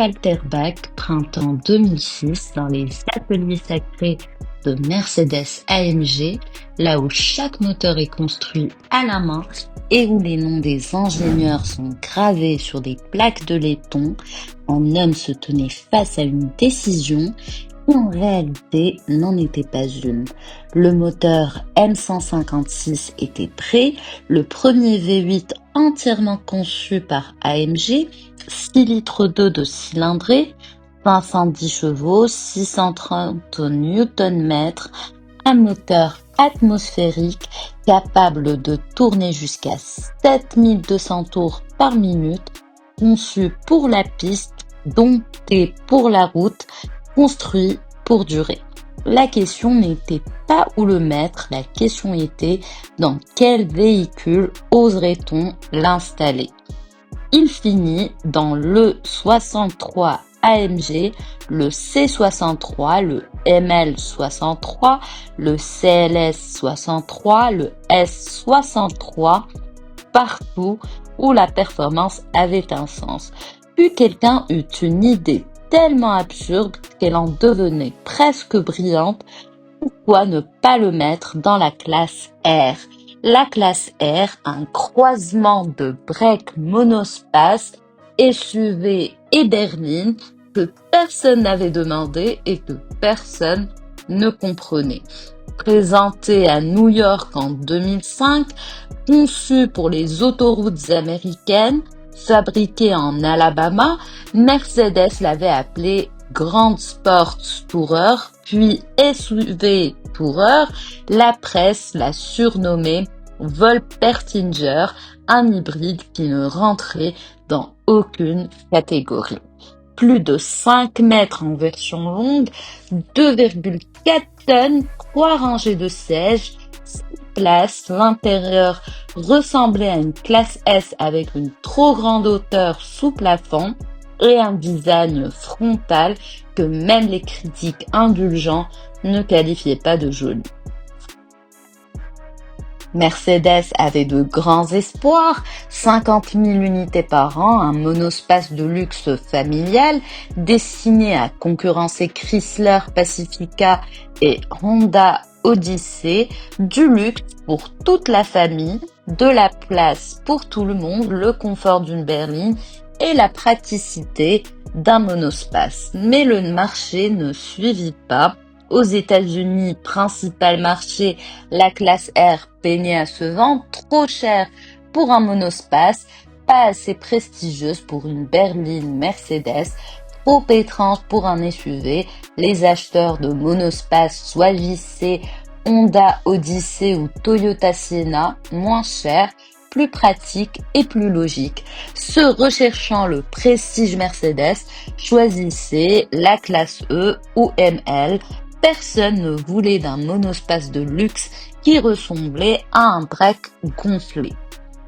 Falterbach, printemps 2006, dans les ateliers sacrés de Mercedes-AMG, là où chaque moteur est construit à la main et où les noms des ingénieurs sont gravés sur des plaques de laiton, un homme se tenait face à une décision qui en réalité n'en était pas une. Le moteur M156 était prêt, le premier V8 entièrement conçu par AMG, 6 litres d'eau de cylindrée, 510 chevaux, 630 Nm, un moteur atmosphérique capable de tourner jusqu'à 7200 tours par minute, conçu pour la piste, dompté pour la route, construit pour durer. La question n'était pas où le mettre, la question était dans quel véhicule oserait-on l'installer. Il finit dans le 63 AMG, le C63, le ML63, le CLS63, le S63, partout où la performance avait un sens. Puis quelqu'un eut une idée tellement absurde qu'elle en devenait presque brillante. Pourquoi ne pas le mettre dans la classe R? La classe R, un croisement de break monospace, SUV et berline que personne n'avait demandé et que personne ne comprenait. Présenté à New York en 2005, conçu pour les autoroutes américaines, fabriqué en Alabama, Mercedes l'avait appelé Grand Sport Tourer, puis SUV Tourer. La presse l'a surnommé Wolpertinger, un hybride qui ne rentrait dans aucune catégorie. Plus de 5 mètres en version longue, 2,4 tonnes, 3 rangées de sièges, 6 places, l'intérieur ressemblait à une classe S avec une trop grande hauteur sous plafond et un design frontal que même les critiques indulgents ne qualifiaient pas de joli. Mercedes avait de grands espoirs, 50 000 unités par an, un monospace de luxe familial destiné à concurrencer Chrysler Pacifica et Honda Odyssey, du luxe pour toute la famille, de la place pour tout le monde, le confort d'une berline et la praticité d'un monospace. Mais le marché ne suivit pas. Aux États-Unis, principal marché, la classe R peinait à se vendre, trop cher pour un monospace, pas assez prestigieuse pour une berline Mercedes, trop étrange pour un SUV. Les acheteurs de monospace choisissaient Honda Odyssey ou Toyota Sienna, moins cher, plus pratique et plus logique. Ceux recherchant le prestige Mercedes choisissaient la classe E ou ML. Personne ne voulait d'un monospace de luxe qui ressemblait à un break gonflé.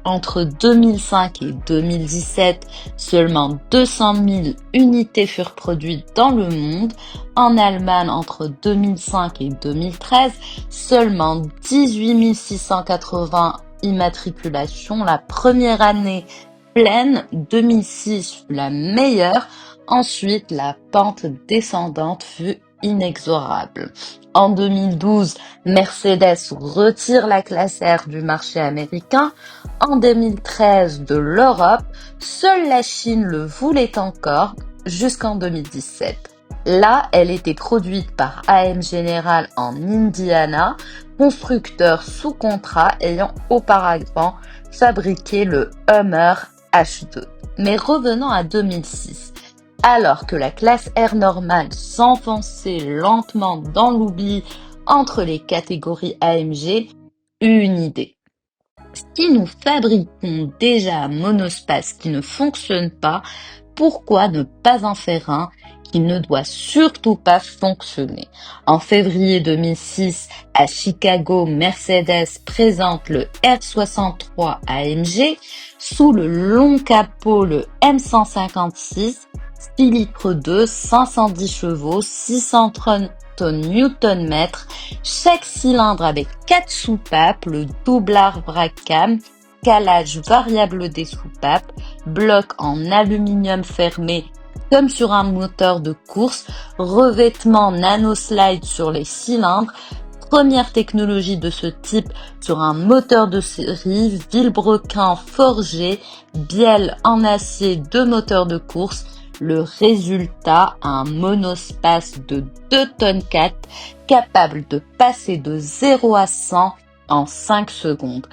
Entre 2005 et 2017, seulement 200 000 unités furent produites dans le monde. En Allemagne, entre 2005 et 2013, seulement 18 680 immatriculations. La première année pleine, 2006 fut la meilleure. Ensuite, la pente descendante fut inexorable. En 2012, Mercedes retire la classe R du marché américain. En 2013, de l'Europe, seule la Chine le voulait encore jusqu'en 2017. Là, elle était produite par AM General en Indiana, constructeur sous contrat ayant auparavant fabriqué le Hummer H2. Mais revenons à 2006. Alors que la classe R normale s'enfonçait lentement dans l'oubli entre les catégories AMG, eut une idée. Si nous fabriquons déjà un monospace qui ne fonctionne pas, pourquoi ne pas en faire un qui ne doit surtout pas fonctionner? En février 2006, à Chicago, Mercedes présente le R63 AMG. Sous le long capot, le M156, 6 litres d'eau, 510 chevaux, 630 Nm, chaque cylindre avec 4 soupapes, le double arbre à cam, calage variable des soupapes, bloc en aluminium fermé Comme sur un moteur de course, revêtement nanoslide sur les cylindres, première technologie de ce type sur un moteur de série, vilebrequin forgé, bielle en acier de moteur de course. Le résultat, un monospace de 2 tonnes 4 capable de passer de 0 à 100 en 5 secondes.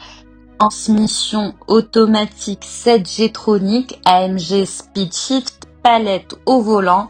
Transmission automatique 7G-tronique, AMG Speedshift, palette au volant,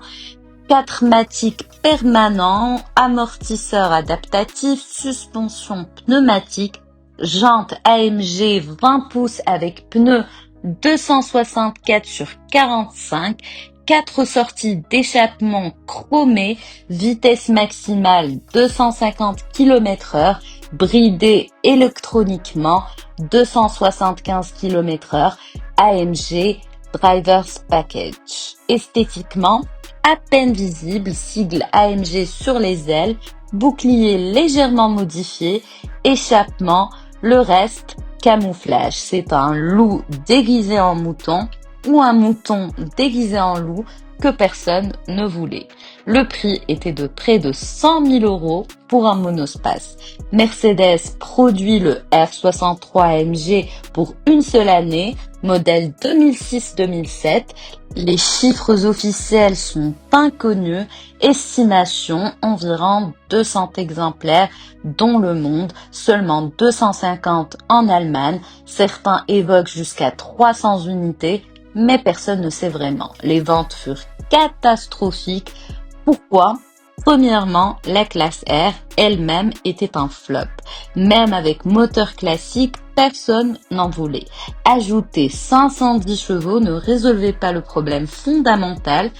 4matic permanent, amortisseur adaptatif, suspension pneumatique, jantes AMG 20 pouces avec pneus 264/45, 4 sorties d'échappement chromées, vitesse maximale 250 km/h, bridé électroniquement 275 km/h, AMG Driver's Package. Esthétiquement, à peine visible, sigle AMG sur les ailes, bouclier légèrement modifié, échappement, le reste camouflage. C'est un loup déguisé en mouton ou un mouton déguisé en loup que personne ne voulait. Le prix était de près de 100 000 € pour un monospace. Mercedes produit le R63 AMG pour une seule année, modèle 2006-2007. Les chiffres officiels sont inconnus. Estimation environ 200 exemplaires dans le monde, seulement 250 en Allemagne. Certains évoquent jusqu'à 300 unités, mais personne ne sait vraiment. Les ventes furent catastrophiques. Pourquoi ? Premièrement, la classe R elle-même était un flop. Même avec moteur classique, personne n'en voulait. Ajouter 510 chevaux ne résolvait pas le problème fondamental.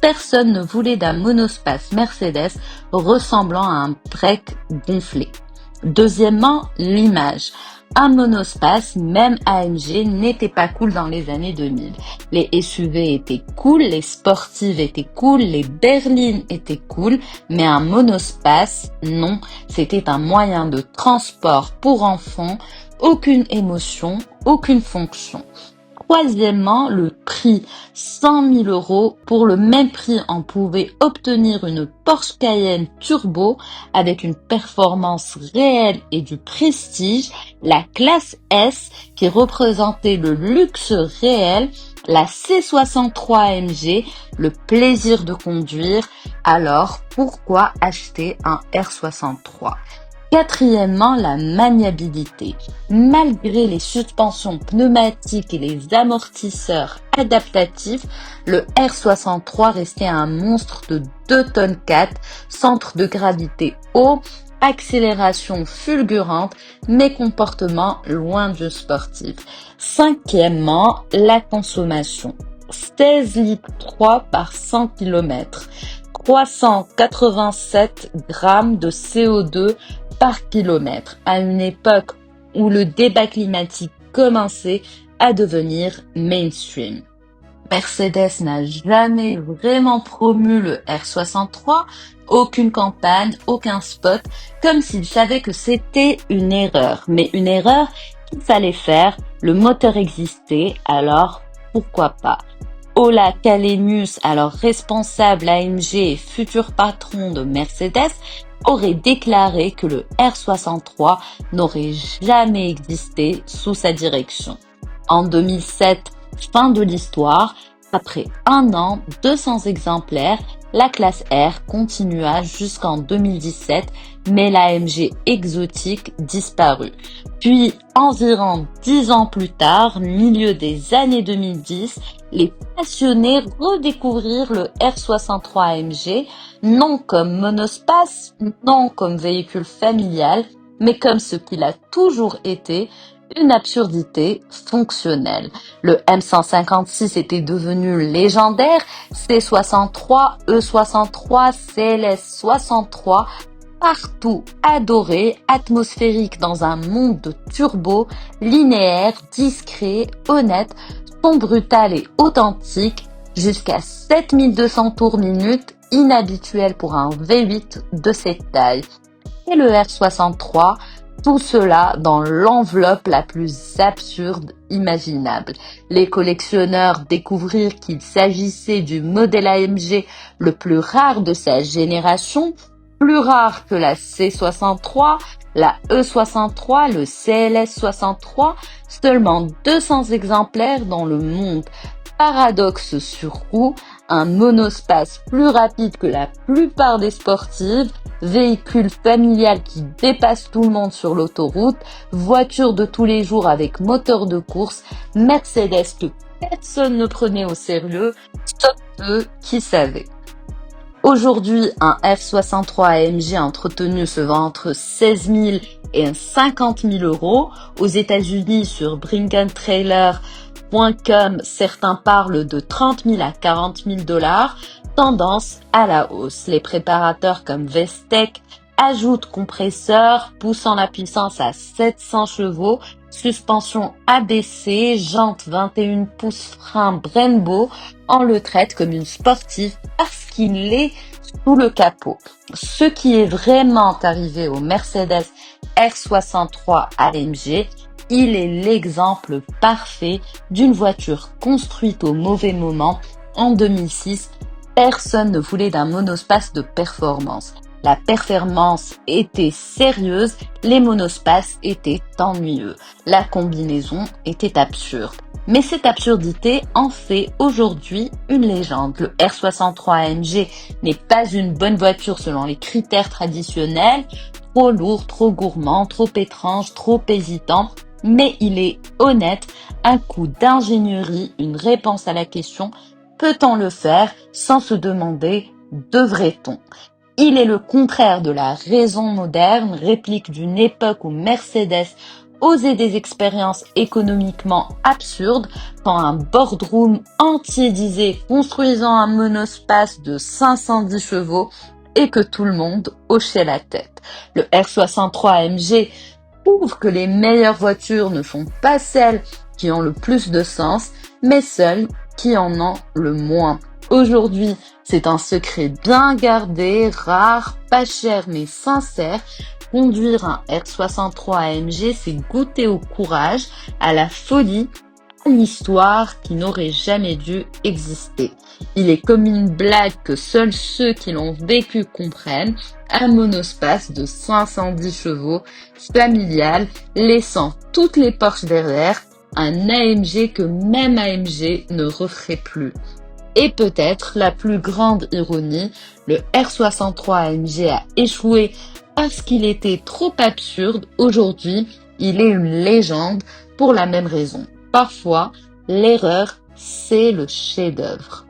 Personne ne voulait d'un monospace Mercedes ressemblant à un break gonflé. Deuxièmement, l'image. Un monospace, même AMG, n'était pas cool dans les années 2000. Les SUV étaient cool, les sportives étaient cool, les berlines étaient cool, mais un monospace, non, c'était un moyen de transport pour enfants, aucune émotion, aucune fonction. Troisièmement, le prix, 100 000 €. Pour le même prix, on pouvait obtenir une Porsche Cayenne Turbo avec une performance réelle et du prestige, la classe S qui représentait le luxe réel, la C63 AMG, le plaisir de conduire. Alors, pourquoi acheter un R63 ? Quatrièmement, la maniabilité. Malgré les suspensions pneumatiques et les amortisseurs adaptatifs, le R63 restait un monstre de 2 tonnes 4, centre de gravité haut, accélération fulgurante, mais comportement loin du sportif. Cinquièmement, la consommation. 16 litres 3 par 100 km, 387 grammes de CO2 par kilomètre, à une époque où le débat climatique commençait à devenir mainstream. Mercedes n'a jamais vraiment promu le R63, aucune campagne, aucun spot, comme s'il savait que c'était une erreur. Mais une erreur qu'il fallait faire, le moteur existait, alors pourquoi pas ? Ola Källenius, alors responsable AMG et futur patron de Mercedes, aurait déclaré que le R63 n'aurait jamais existé sous sa direction. En 2007, fin de l'histoire, après un an, 200 exemplaires, la classe R continua jusqu'en 2017, mais l'AMG exotique disparut. Puis, environ 10 ans plus tard, milieu des années 2010, les passionnés redécouvrirent le R63 AMG, non comme monospace, non comme véhicule familial, mais comme ce qu'il a toujours été, une absurdité fonctionnelle. Le M156 était devenu légendaire, C63, E63, CLS63, partout adoré, atmosphérique dans un monde de turbo, linéaire, discret, honnête, son brutal et authentique, jusqu'à 7200 tours minute, inhabituel pour un V8 de cette taille. Et le R63, Tout cela dans l'enveloppe la plus absurde imaginable. Les collectionneurs découvrirent qu'il s'agissait du modèle AMG le plus rare de sa génération, plus rare que la C63, la E63, le CLS63, seulement 200 exemplaires dans le monde. Paradoxe sur roue, un monospace plus rapide que la plupart des sportives, véhicule familial qui dépasse tout le monde sur l'autoroute, voiture de tous les jours avec moteur de course, Mercedes que personne ne prenait au sérieux, sauf ceux qui savaient. Aujourd'hui, un F63 AMG entretenu se vend entre 16 000 et 50 000 euros. Aux États-Unis, sur brinkandtrailer.com, certains parlent de 30 000 à 40 000 dollars. Tendance à la hausse. Les préparateurs comme Vestec ajoutent compresseur, poussant la puissance à 700 chevaux, suspension ABC, jantes 21 pouces, frein Brembo. On le traite comme une sportive parce qu'il est sous le capot. Ce qui est vraiment arrivé au Mercedes R63 AMG, il est l'exemple parfait d'une voiture construite au mauvais moment. En 2006, personne ne voulait d'un monospace de performance. La performance était sérieuse, les monospaces étaient ennuyeux. La combinaison était absurde. Mais cette absurdité en fait aujourd'hui une légende. Le R63 AMG n'est pas une bonne voiture selon les critères traditionnels, trop lourd, trop gourmand, trop étrange, trop hésitant, mais il est honnête, un coup d'ingénierie, une réponse à la question « peut-on le faire ?» sans se demander « devrait-on ?» Il est le contraire de la raison moderne, réplique d'une époque où Mercedes osait des expériences économiquement absurdes, quand un boardroom entier disait construisant un monospace de 510 chevaux et que tout le monde hochait la tête. Le R63 AMG prouve que les meilleures voitures ne sont pas celles qui ont le plus de sens, mais celles qui en ont le moins. Aujourd'hui, c'est un secret bien gardé, rare, pas cher mais sincère. Conduire un R63 AMG, c'est goûter au courage, à la folie, à l'histoire qui n'aurait jamais dû exister. Il est comme une blague que seuls ceux qui l'ont vécu comprennent. Un monospace de 510 chevaux, familial, laissant toutes les Porsche derrière, un AMG que même AMG ne referait plus. Et peut-être la plus grande ironie, le R63 AMG a échoué parce qu'il était trop absurde. Aujourd'hui, il est une légende pour la même raison. Parfois, l'erreur, c'est le chef-d'œuvre.